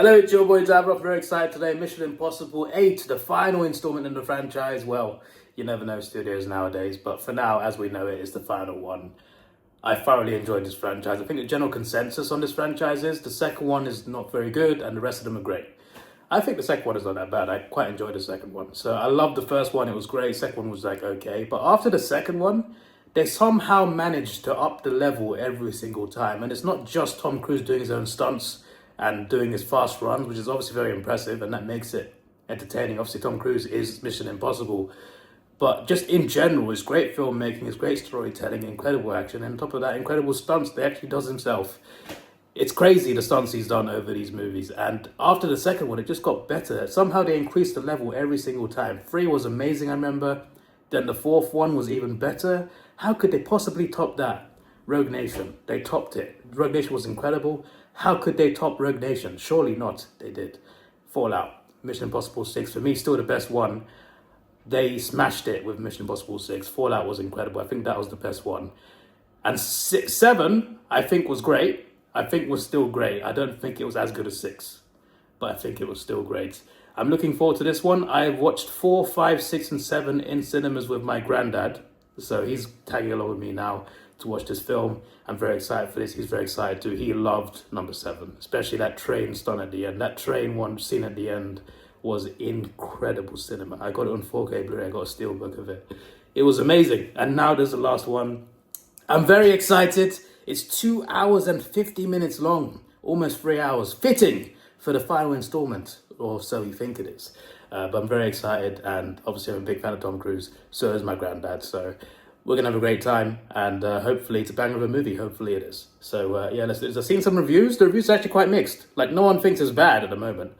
Hello, it's your boy Davidoff. Very excited today. Mission Impossible 8, the final installment in the franchise. Well, you never know studios nowadays, but for now, as we know it, is the final one. I thoroughly enjoyed this franchise. I think the general consensus on this franchise is the second one is not very good and the rest of them are great. I think the second one is not that bad. I quite enjoyed the second one. So I loved the first one. It was great. Second one was like, okay. But after the second one, they somehow managed to up the level every single time. And it's not just Tom Cruise doing his own stunts and doing his fast runs, which is obviously very impressive, and that makes it entertaining. Obviously, Tom Cruise is Mission Impossible, but just in general, it's great filmmaking, it's great storytelling, incredible action, and on top of that, incredible stunts that he actually does himself. It's crazy the stunts he's done over these movies, and after the second one, it just got better. Somehow they increased the level every single time. 3 was amazing, I remember. Then the 4th one was even better. How could they possibly top that? Rogue Nation, they topped it. Rogue Nation was incredible. How could they top Rogue Nation? Surely not. They did. Fallout, Mission Impossible 6, for me, still the best one. They smashed it with Mission Impossible 6. Fallout was incredible. I think that was the best one. And 7, I think was great. I think was still great. I don't think it was as good as 6, but I think it was still great. I'm looking forward to this one. I've watched 4, 5, 6, and 7 in cinemas with my granddad. So he's tagging along with me now to watch this film. I'm very excited for this. He's very excited too. He loved number 7, especially that train stunt at the end. That train one scene at the end was incredible cinema. I got it on 4K Blu-ray. I got a steelbook of it. It was amazing. And now there's the last one. I'm very excited. It's 2 hours and 50 minutes long, almost 3 hours, fitting for the final installment, or so you think it is. But I'm very excited, and obviously I'm a big fan of Tom Cruise. So is my granddad. So we're going to have a great time, and hopefully it's a banger of a movie. Hopefully it is. So yeah, I've seen some reviews. The reviews are actually quite mixed. Like, no one thinks it's bad at the moment,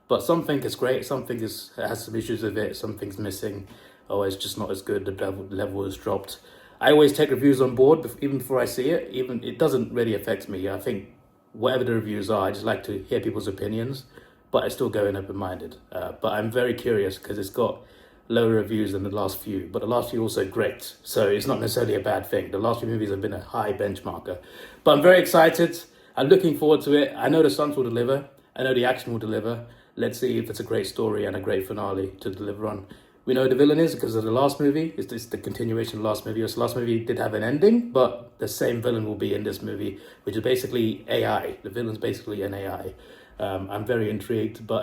but some think it's great. Some think it has some issues with it. Some things missing. Oh, it's just not as good. The level has dropped. I always take reviews on board, even before I see it. Even it doesn't really affect me. I think whatever the reviews are, I just like to hear people's opinions, but I still go in open-minded. But I'm very curious because it's got lower reviews than the last few, but the last few also great, so it's not necessarily a bad thing. The last few movies have been a high benchmarker, but I'm very excited. I'm looking forward to it. I know the stunts will deliver. I know the action will deliver. Let's see if it's a great story and a great finale to deliver on. We know who the villain is because of the last movie. It's the continuation of the last movie. So the last movie did have an ending, but the same villain will be in this movie, which is basically AI. The villain's basically an AI. I'm very intrigued, but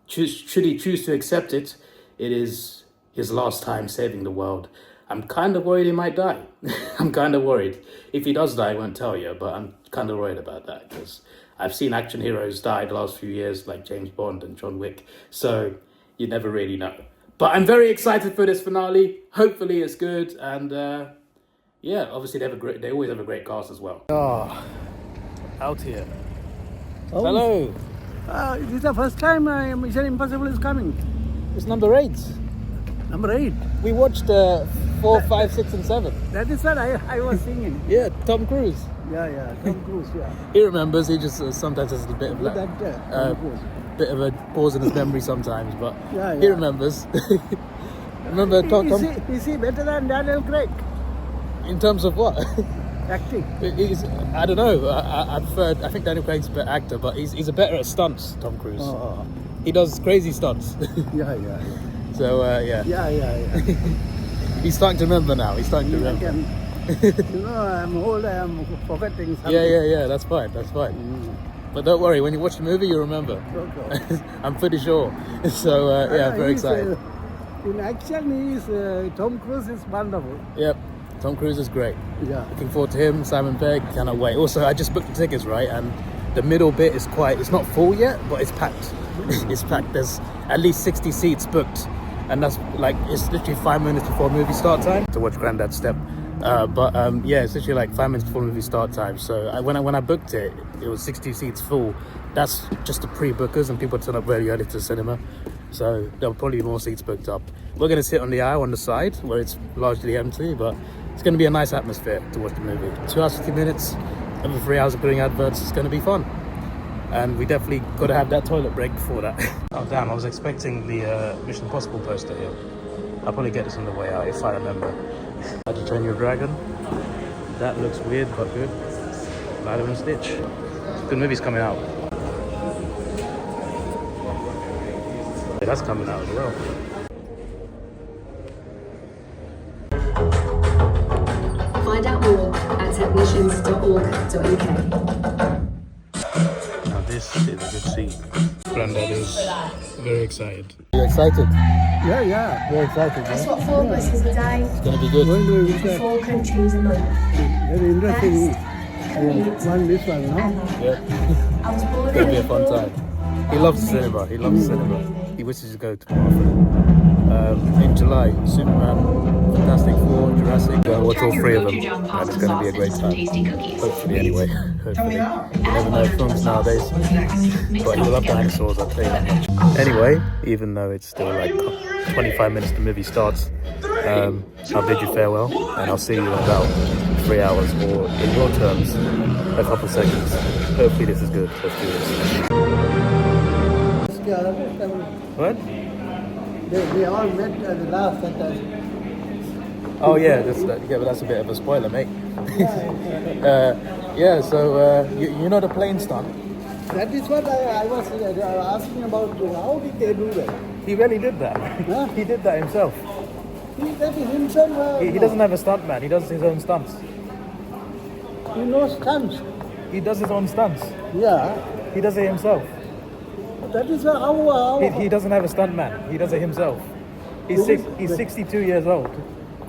should he choose to accept it, it is his last time saving the world. I'm kind of worried he might die. I'm kind of worried. If he does die, I won't tell you, but I'm kind of worried about that because I've seen action heroes die the last few years, like James Bond and John Wick. So you never really know. But I'm very excited for this finale. Hopefully it's good. And yeah, obviously they always have a great cast as well. Oh, out here. Oh. Hello. This is the first time Mission Impossible is coming. It's number 8. Number 8. We watched 4, 5, 6, and 7. That is what I was singing. Yeah, Tom Cruise. Yeah, Tom Cruise, yeah. He remembers. He just sometimes has a bit of bit of a pause in his memory sometimes, but he remembers. Remember Tom? Is he better than Daniel Craig? In terms of what? Acting. I don't know. I think Daniel Craig's a better actor, but he's a better at stunts. Tom Cruise. Oh. He does crazy stunts. Yeah. So yeah. Yeah. He's starting to remember now. He's starting to remember. I'm old. I'm forgetting something. Yeah. That's fine. But don't worry. When you watch the movie, you remember. Okay. I'm pretty sure. So yeah, very excited. In action, Tom Cruise is wonderful. Yep. Tom Cruise is great. Yeah. Looking forward to him. Simon Pegg. Cannot wait. Also, I just booked the tickets, right? And the middle bit is it's not full yet, but it's packed. It's packed. There's at least 60 seats booked. And that's like, it's literally 5 minutes before movie start time to watch Grandad step. But yeah, it's literally like 5 minutes before movie start time. So when I booked it, it was 60 seats full. That's just the pre-bookers, and people turn up very early to the cinema. So there'll probably be more seats booked up. We're going to sit on the aisle on the side where it's largely empty, but it's going to be a nice atmosphere to watch the movie. 2 hours, 50 minutes, over 3 hours of putting adverts. It's going to be fun. And we definitely got to have that toilet break before that. Oh damn, I was expecting the Mission Impossible poster here. I'll probably get this on the way out if I remember. How to Train Your Dragon. That looks weird but good. Lilo and Stitch. Good movies coming out. That's coming out as well. Find out more at technicians.org.uk. Now this is a good scene. Grandad is very excited. You're excited? Yeah. We're excited. That's what 4 buses a day, It's gonna be good. 4 countries a month. Very interesting. This one, no? Yeah. I was born It's gonna be a fun time. He loves cinema. He loves cinema. He wishes to go to more often. In July, Superman, Fantastic Four, Jurassic. Watch all 3 of them, and it's going to be a great time. Hopefully, anyway. Hopefully. You never know films nowadays, but you love dinosaurs, I'll tell you that much. Anyway, even though it's still like 25 minutes the movie starts, I'll bid you farewell, and I'll see you in about 3 hours, or in your terms, a couple seconds. Hopefully this is good. Let's do this. What? They all met at the last sentence. Oh yeah, but that's a bit of a spoiler, mate. Yeah, so you know the plane stunt? That is what I was asking about. How did they do that? He really did that. Huh? He did that himself. That is himself. He doesn't have a stunt man. He does his own stunts. He knows stunts. He does his own stunts. Yeah. He does it himself. That is how He doesn't have a stunt man. He does it himself. He's 62 years old,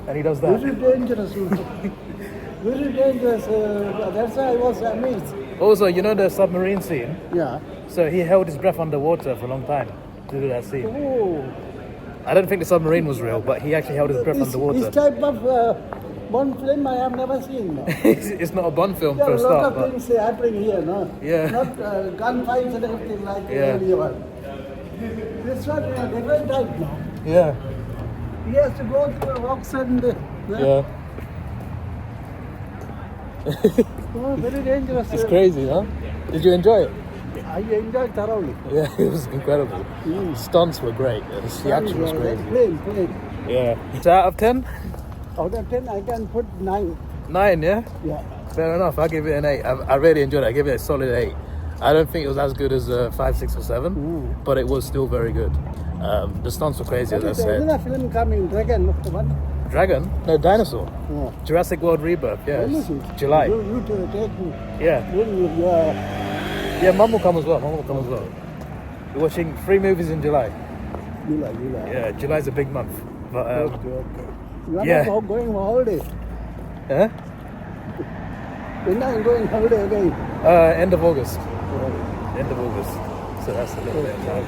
and he does that. Very dangerous. Very dangerous. That's why I was amazed. Also, you know the submarine scene? Yeah. So he held his breath underwater for a long time to do that scene. Oh. I don't think the submarine was real, but he actually held his breath underwater. This type of Bond film I have never seen. No. It's not a Bond film There for are a a lot start, of but things happening here, no? Yeah. Not gunfights and everything like the Yeah. earlier one. This one, different type now. yeah, He has to go through the rocks and... yeah. Oh, very dangerous. It's crazy, huh? Did you enjoy it? I enjoyed thoroughly. Yeah, it was incredible. Stunts were great. The action was crazy. Plain. Yeah. So out of 10? Out of 10, I can put 9. 9, yeah? Yeah. Fair enough. I'll give it an 8. I really enjoyed it. I give it a solid 8. I don't think it was as good as 5, 6, or 7, but it was still very good. The stunts were crazy, as I There is said. another film coming, Dragon, one. Dragon? No, Dinosaur. Yeah. Jurassic World Rebirth, yeah. When is it? July. You take me. Yeah. Yeah, Mum will come as well. We're watching 3 movies in July. July. Yeah, July's a big month. But, Okay. You are yeah. not going for holiday. huh? When are you going holiday again? End of August. End of August. So that's a little bit of time.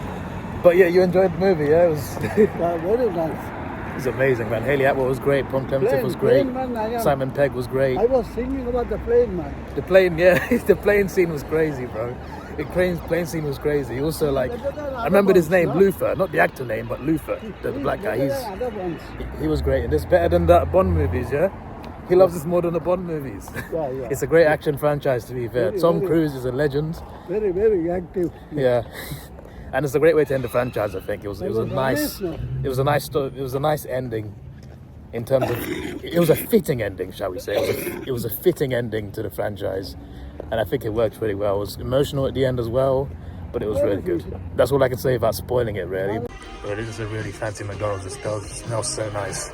But yeah, you enjoyed the movie, yeah? It was Very nice. it was amazing, man. Haley Atwell was great. Tom Clemente was great. Plane, man, Simon Pegg was great. I was thinking about the plane, man. The plane, yeah, the plane scene was crazy, bro. The plane scene was crazy. Also, like, I remembered his name, Luther, not the actor name, but Luther, the black guy. Other ones. He was great, and it's better than the Bond movies, yeah. He loves this more than the Bond movies. Yeah. It's a great action franchise, to be fair. Tom very- Cruise is a legend. Very, very active. Yeah, and it's a great way to end the franchise. I think it was a nice, amazing. it was a nice ending. In terms of, it was a fitting ending, shall we say? It was a fitting ending to the franchise, and I think it worked really well. It was emotional at the end as well, but it was really good. That's all I can say about spoiling it, really. But this is a really fancy McDonald's. It smells so nice.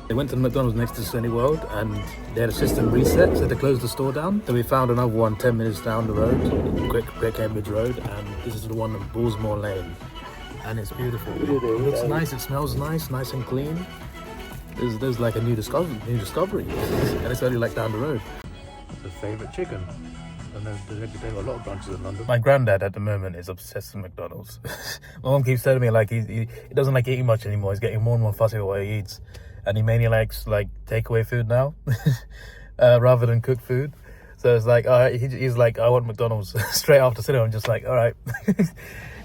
They went to the McDonald's next to Sony World, and they had a system reset, so they closed the store down. So we found another one 10 minutes down the road, Great Cambridge Road, and this is the one on Bullsmore Lane. And it's beautiful. It looks nice, it smells nice and clean. There's like a new discovery. And it's only like down the road. The favourite chicken. And there are a lot of branches in London. My granddad at the moment is obsessed with McDonald's. My mom keeps telling me like he doesn't like eating much anymore. He's getting more and more fussy with what he eats. And he mainly likes like takeaway food now, rather than cooked food. So it's like, he's like, I want McDonald's straight after cinema. I'm just like, all right,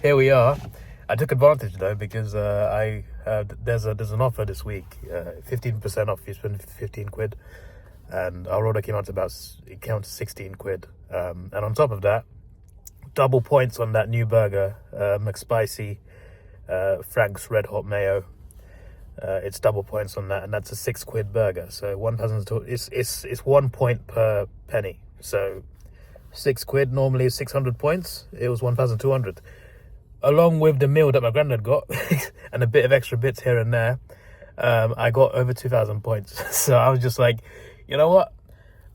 here we are. I took advantage though because there's an offer this week, 15% off. You spend 15 quid, and our order came out to 16 quid. And on top of that, double points on that new burger, McSpicy, Frank's Red Hot Mayo. It's double points on that, and that's a 6 quid burger. So 1,000. It's 1 point per penny. So 6 quid normally is 600 points. It was 1,200. along with the meal that my granddad got and a bit of extra bits here and there, I got over 2,000 points. So I was just like, you know what?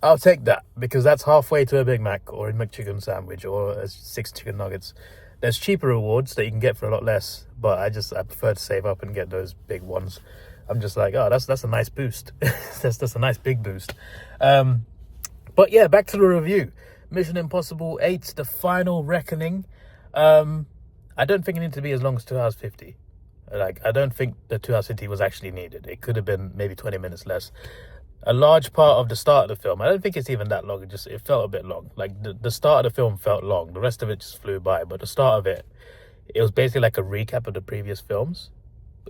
I'll take that, because that's halfway to a Big Mac or a McChicken sandwich or 6 chicken nuggets. There's cheaper rewards that you can get for a lot less, but I prefer to save up and get those big ones. I'm just like, oh, that's a nice boost. that's a nice big boost. But yeah, back to the review. Mission Impossible 8, The Final Reckoning. I don't think it needed to be as long as 2 hours 50. Like, I don't think the 2 hours 50 was actually needed. It could have been maybe 20 minutes less. A large part of the start of the film, I don't think it's even that long. It felt a bit long. Like, the start of the film felt long. The rest of it just flew by. But the start of it was basically like a recap of the previous films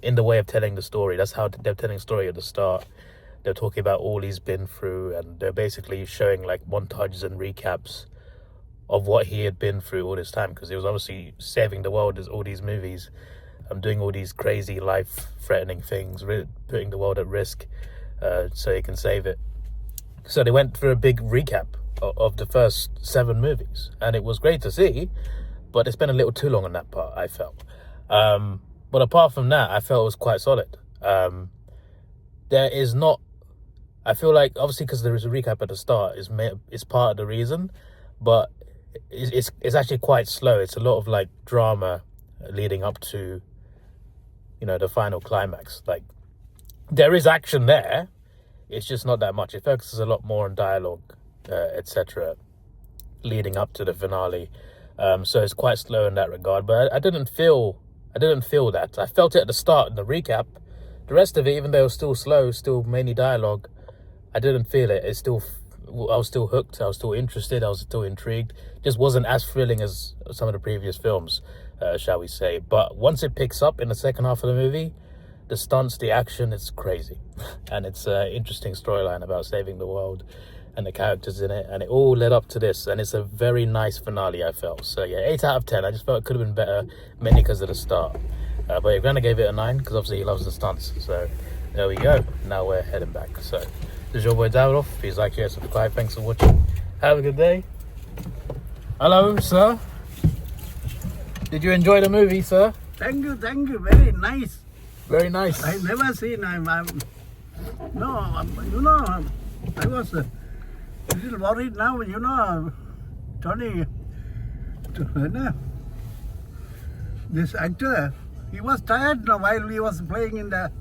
in the way of telling the story. That's how they're telling the story at the start. They're talking about all he's been through, and they're basically showing like montages and recaps of what he had been through all this time, because he was obviously saving the world as all these movies, doing all these crazy life-threatening things, putting the world at risk so he can save it. So they went through a big recap of the first 7 movies, and it was great to see, but they spent a little too long on that part, I felt. But apart from that, I felt it was quite solid. There is not... I feel like, obviously, because there is a recap at the start, is part of the reason, but it's actually quite slow. It's a lot of like drama leading up to, you know, the final climax. Like, there is action there, it's just not that much. It focuses a lot more on dialogue, etc., leading up to the finale. So it's quite slow in that regard. But I didn't feel that. I felt it at the start in the recap. The rest of it, even though it was still slow, still mainly dialogue, I didn't feel it. I was still hooked. I was still interested. I was still intrigued. Just wasn't as thrilling as some of the previous films, shall we say. But once it picks up in the second half of the movie, the stunts, the action, it's crazy. And it's an interesting storyline about saving the world and the characters in it. And it all led up to this. And it's a very nice finale, I felt. So yeah, 8 out of 10. I just felt it could have been better, mainly because of the start. But yeah, Grandad gave it a 9 because obviously he loves the stunts. So there we go. Now we're heading back. So this is your boy Davidoff. Please like, share, subscribe. Thanks for watching. Have a good day. Hello, sir. Did you enjoy the movie, sir? Thank you. Very nice. Very nice. I never seen. I was a little worried now. You know, Tony, this actor, he was tired now while he was playing in the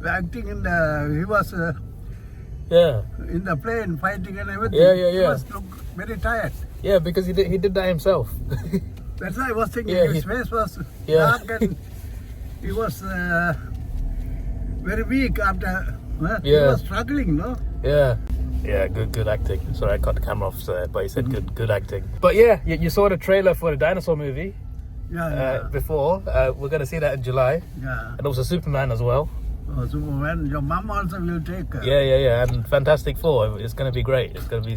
acting in the. He was in the plane fighting and everything. Yeah. He was look very tired. Yeah, because he did that himself. That's why I was thinking his face was dark and he was very weak after. He was struggling, no? Yeah, good acting. Sorry, I cut the camera off, but he said good acting. But yeah, you saw the trailer for the dinosaur movie before. We're going to see that in July. Yeah. And also Superman as well. Oh, Superman, your mom also will take her. Yeah. And Fantastic Four, it's going to be great. It's going to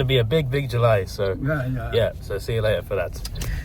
be a big July. So yeah. So see you later for that.